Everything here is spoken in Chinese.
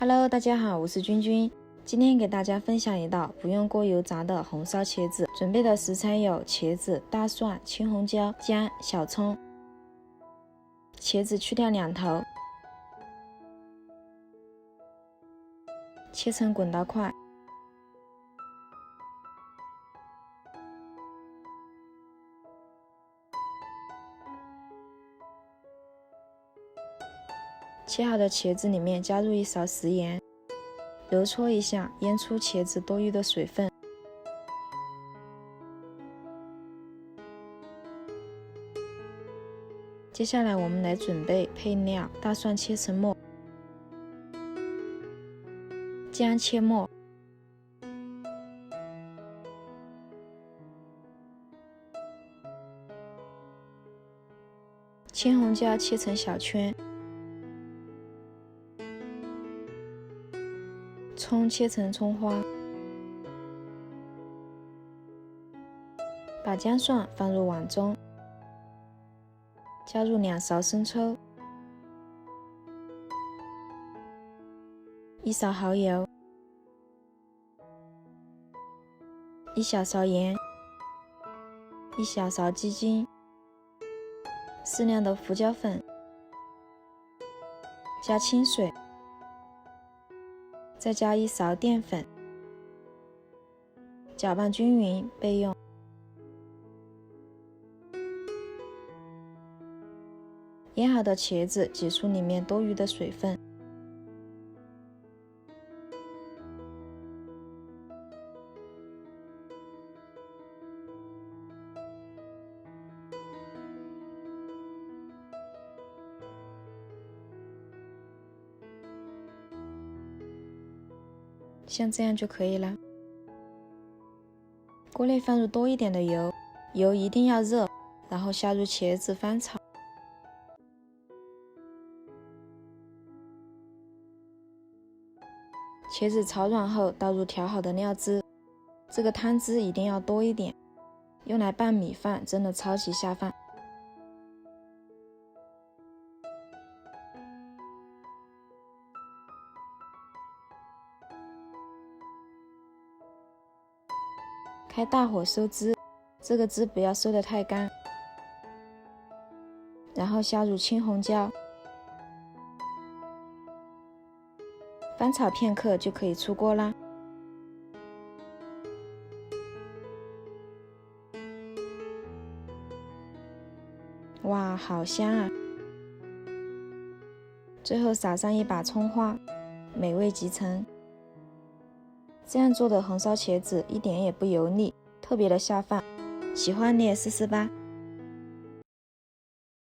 Hello， 大家好，我是君君。今天给大家分享一道不用过油炸的红烧茄子。准备的食材有茄子、大蒜、青红椒、姜、小葱。茄子去掉两头，切成滚刀块。切好的茄子里面加入一勺食盐，揉搓一下，腌出茄子多余的水分。接下来我们来准备配料：大蒜切成末，姜切末，青红椒切成小圈，葱切成葱花，把姜蒜放入碗中，加入2勺生抽，1勺蚝油，1小勺盐，1小勺鸡精，适量的胡椒粉，加清水，再加1勺淀粉，搅拌均匀备用。腌好的茄子挤出里面多余的水分，像这样就可以了。锅内放入多一点的油，油一定要热，然后下入茄子翻炒。茄子炒软后，倒入调好的料汁，这个汤汁一定要多一点，用来拌米饭真的超级下饭。开大火收汁，这个汁不要收得太干，然后下入青红椒，翻炒片刻就可以出锅啦。哇，好香啊！最后撒上一把葱花，美味极成。这样做的红烧茄子一点也不油腻，特别的下饭，喜欢你也试试吧。